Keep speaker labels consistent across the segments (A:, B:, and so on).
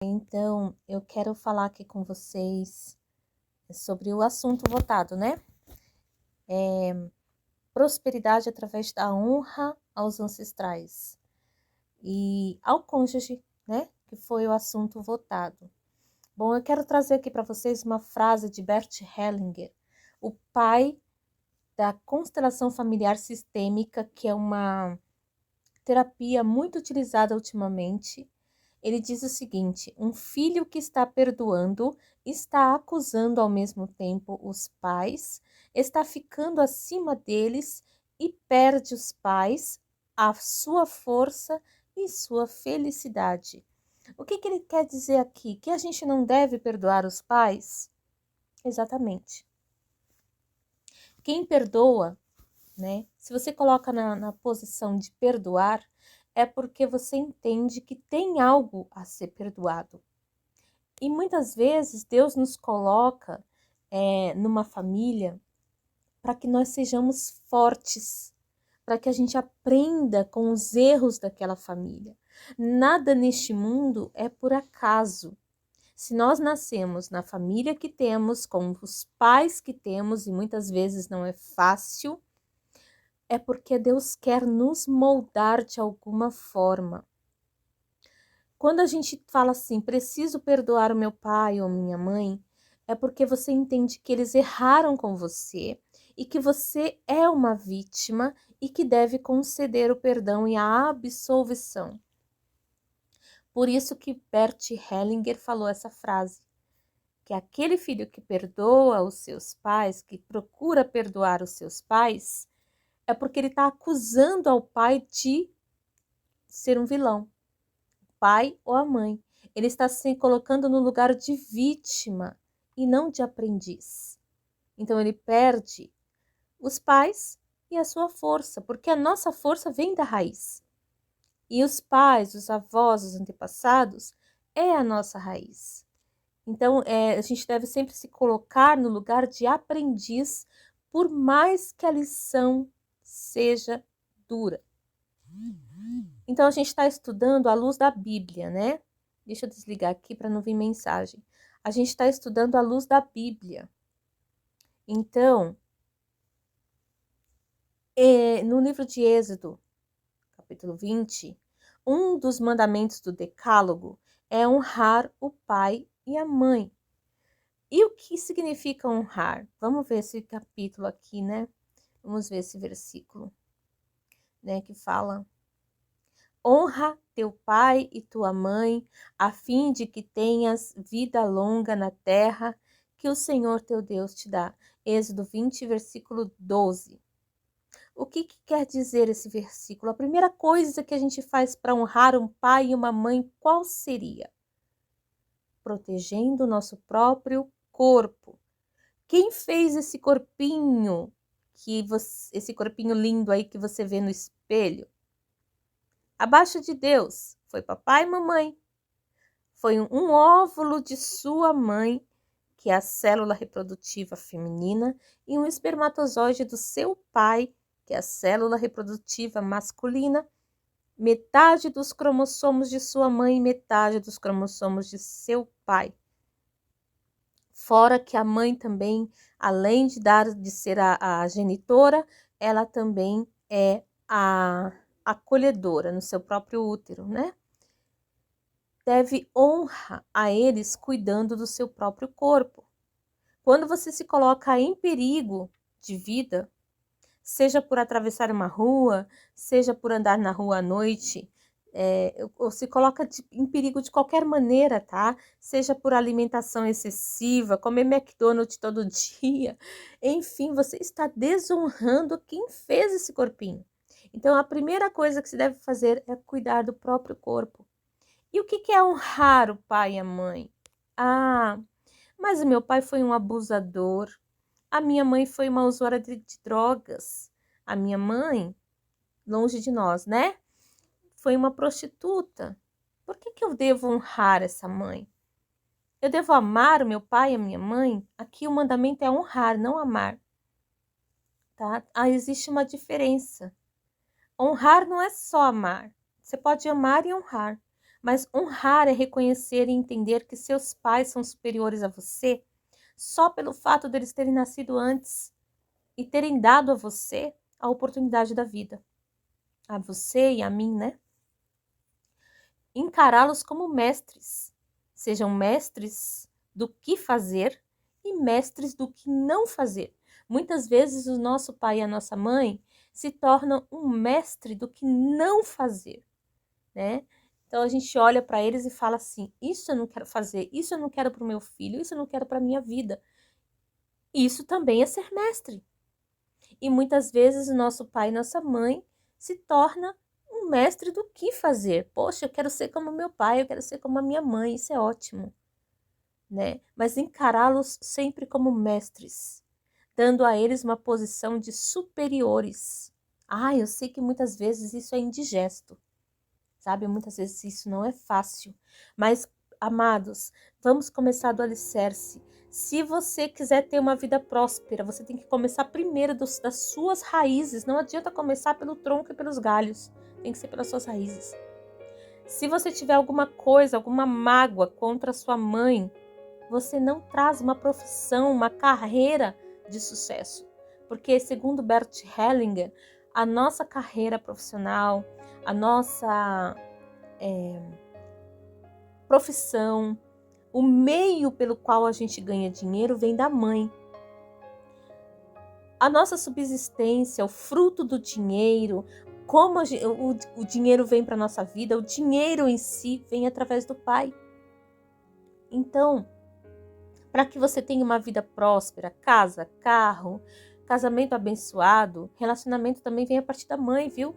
A: Então, eu quero falar aqui com vocês sobre o assunto votado, né? Prosperidade através da honra aos ancestrais e ao cônjuge, né? Que foi o assunto votado. Bom, eu quero trazer aqui para vocês uma frase de Bert Hellinger, o pai da constelação familiar sistêmica, que é uma terapia muito utilizada ultimamente. Ele diz o seguinte: um filho que está perdoando está acusando ao mesmo tempo os pais, está ficando acima deles e perde os pais, a sua força e sua felicidade. O que ele quer dizer aqui? Que a gente não deve perdoar os pais? Exatamente. Quem perdoa, né? Se você coloca na posição de perdoar, é porque você entende que tem algo a ser perdoado. E muitas vezes Deus nos coloca numa família para que nós sejamos fortes, para que a gente aprenda com os erros daquela família. Nada neste mundo é por acaso. Se nós nascemos na família que temos, com os pais que temos, e muitas vezes não é fácil, é porque Deus quer nos moldar de alguma forma. Quando a gente fala assim, preciso perdoar o meu pai ou minha mãe, é porque você entende que eles erraram com você e que você é uma vítima e que deve conceder o perdão e a absolvição. Por isso que Bert Hellinger falou essa frase, que aquele filho que perdoa os seus pais, que procura perdoar os seus pais, é porque ele está acusando ao pai de ser um vilão, o pai ou a mãe. Ele está se colocando no lugar de vítima e não de aprendiz. Então ele perde os pais e a sua força, porque a nossa força vem da raiz. E os pais, os avós, os antepassados é a nossa raiz. Então a gente deve sempre se colocar no lugar de aprendiz, por mais que a lição seja dura. Então a gente está estudando à luz da Bíblia, né? Deixa eu desligar aqui para não vir mensagem. A gente está estudando à luz da Bíblia. Então, no livro de Êxodo, capítulo 20, um dos mandamentos do Decálogo é honrar o pai e a mãe. E o que significa honrar? Vamos ver esse capítulo aqui, né? Vamos ver esse versículo, né? Que fala: honra teu pai e tua mãe, a fim de que tenhas vida longa na terra que o Senhor teu Deus te dá. Êxodo 20, versículo 12. O que quer dizer esse versículo? A primeira coisa que a gente faz para honrar um pai e uma mãe, qual seria? Protegendo o nosso próprio corpo. Quem fez esse corpinho, esse corpinho lindo aí que você vê no espelho? Abaixo de Deus, foi papai e mamãe. Foi um óvulo de sua mãe, que é a célula reprodutiva feminina, e um espermatozoide do seu pai, que é a célula reprodutiva masculina, metade dos cromossomos de sua mãe e metade dos cromossomos de seu pai. Fora que a mãe também, além de ser a genitora, ela também é a acolhedora no seu próprio útero, né? Deve honra a eles cuidando do seu próprio corpo. Quando você se coloca em perigo de vida, seja por atravessar uma rua, seja por andar na rua à noite, ou se coloca em perigo de qualquer maneira, tá? Seja por alimentação excessiva, comer McDonald's todo dia, enfim, você está desonrando quem fez esse corpinho. Então, a primeira coisa que se deve fazer é cuidar do próprio corpo. E o que é honrar o pai e a mãe? Ah, mas o meu pai foi um abusador. A minha mãe foi uma usuária de drogas. A minha mãe, longe de nós, né? Foi uma prostituta. Por que eu devo honrar essa mãe? Eu devo amar o meu pai e a minha mãe? Aqui o mandamento é honrar, não amar. Tá? Existe uma diferença. Honrar não é só amar. Você pode amar e honrar. Mas honrar é reconhecer e entender que seus pais são superiores a você só pelo fato deles terem nascido antes e terem dado a você a oportunidade da vida. A você e a mim, né? Encará-los como mestres. Sejam mestres do que fazer e mestres do que não fazer. Muitas vezes o nosso pai e a nossa mãe se tornam um mestre do que não fazer, né? Então a gente olha para eles e fala assim: isso eu não quero fazer, isso eu não quero para o meu filho, isso eu não quero para a minha vida. Isso também é ser mestre. E muitas vezes o nosso pai e nossa mãe se torna um mestre do que fazer. Poxa, eu quero ser como meu pai, eu quero ser como a minha mãe, isso é ótimo, né? Mas encará-los sempre como mestres, dando a eles uma posição de superiores. Eu sei que muitas vezes isso é indigesto, sabe? Muitas vezes isso não é fácil, mas, amados, vamos começar do alicerce. Se você quiser ter uma vida próspera, você tem que começar primeiro das suas raízes. Não adianta começar pelo tronco e pelos galhos. Tem que ser pelas suas raízes. Se você tiver alguma coisa, alguma mágoa contra sua mãe, você não traz uma profissão, uma carreira de sucesso. Porque, segundo Bert Hellinger, a nossa carreira profissional, a nossa profissão, o meio pelo qual a gente ganha dinheiro vem da mãe. A nossa subsistência, o fruto do dinheiro, como o dinheiro vem para a nossa vida, o dinheiro em si vem através do pai. Então, para que você tenha uma vida próspera, casa, carro, casamento abençoado, relacionamento também vem a partir da mãe, viu?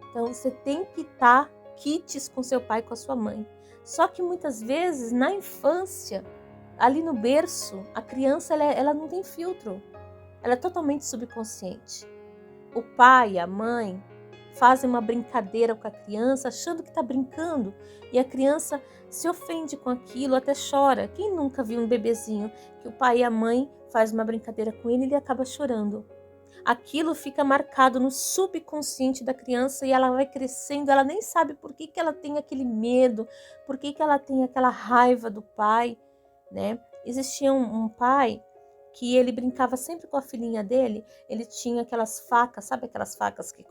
A: Então, você tem que estar quites com seu pai e com a sua mãe. Só que muitas vezes, na infância, ali no berço, a criança ela não tem filtro. Ela é totalmente subconsciente. O pai, a mãe, fazem uma brincadeira com a criança, achando que está brincando. E a criança se ofende com aquilo, até chora. Quem nunca viu um bebezinho que o pai e a mãe fazem uma brincadeira com ele e ele acaba chorando? Aquilo fica marcado no subconsciente da criança e ela vai crescendo, ela nem sabe por que ela tem aquele medo, por que ela tem aquela raiva do pai, né? Existia um pai que ele brincava sempre com a filhinha dele, ele tinha aquelas facas, sabe aquelas facas que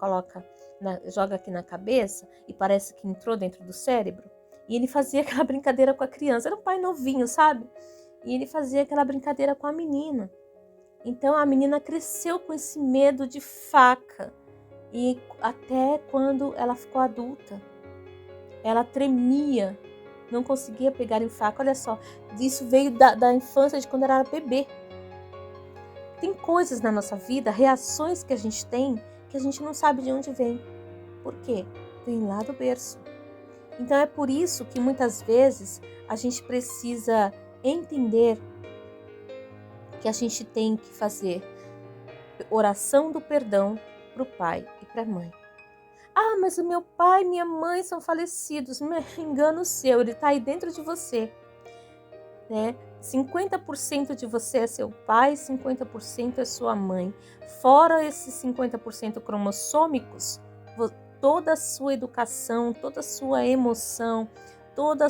A: joga aqui na cabeça e parece que entrou dentro do cérebro? E ele fazia aquela brincadeira com a criança, era um pai novinho, sabe? E ele fazia aquela brincadeira com a menina. Então a menina cresceu com esse medo de faca e até quando ela ficou adulta, ela tremia, não conseguia pegar em faca. Olha só, isso veio da infância, de quando ela era bebê. Tem coisas na nossa vida, reações que a gente tem, que a gente não sabe de onde vem. Por quê? Vem lá do berço. Então é por isso que muitas vezes a gente precisa entender que a gente tem que fazer oração do perdão para o pai e para a mãe. Mas o meu pai e minha mãe são falecidos. Engano seu, ele está aí dentro de você, né? 50% de você é seu pai, 50% é sua mãe. Fora esses 50% cromossômicos, toda a sua educação, toda a sua emoção, toda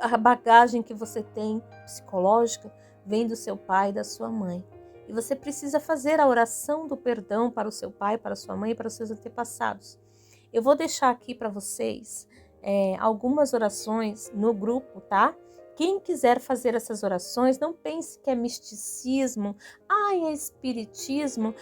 A: a bagagem que você tem psicológica vem do seu pai e da sua mãe. E você precisa fazer a oração do perdão para o seu pai, para a sua mãe e para os seus antepassados. Eu vou deixar aqui para vocês algumas orações no grupo, tá? Quem quiser fazer essas orações, não pense que é misticismo, é espiritismo,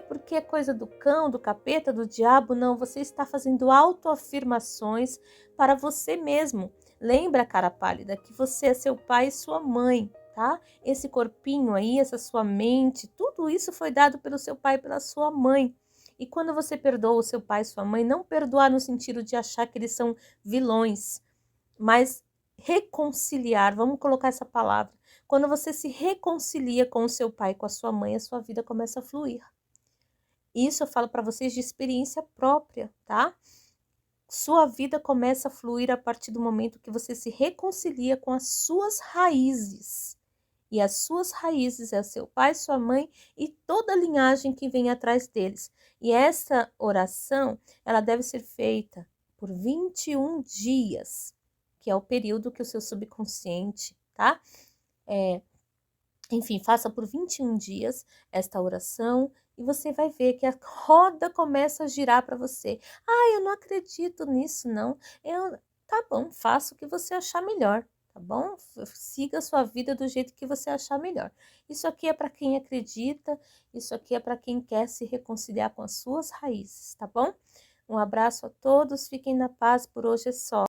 A: porque é coisa do cão, do capeta, do diabo. Não, você está fazendo autoafirmações para você mesmo. Lembra, cara pálida, que você é seu pai e sua mãe, tá? Esse corpinho aí, essa sua mente, tudo isso foi dado pelo seu pai e pela sua mãe. E quando você perdoa o seu pai e sua mãe, não perdoar no sentido de achar que eles são vilões, mas reconciliar, vamos colocar essa palavra. Quando você se reconcilia com o seu pai, com a sua mãe, a sua vida começa a fluir. Isso eu falo para vocês de experiência própria, tá? Sua vida começa a fluir a partir do momento que você se reconcilia com as suas raízes. E as suas raízes é seu pai, sua mãe e toda a linhagem que vem atrás deles. E essa oração, ela deve ser feita por 21 dias, que é o período que o seu subconsciente, tá? Enfim, faça por 21 dias esta oração e você vai ver que a roda começa a girar para você. Ah, eu não acredito nisso, não. Tá bom, faça o que você achar melhor, tá bom? Siga a sua vida do jeito que você achar melhor. Isso aqui é para quem acredita, isso aqui é para quem quer se reconciliar com as suas raízes, tá bom? Um abraço a todos, fiquem na paz, por hoje é só.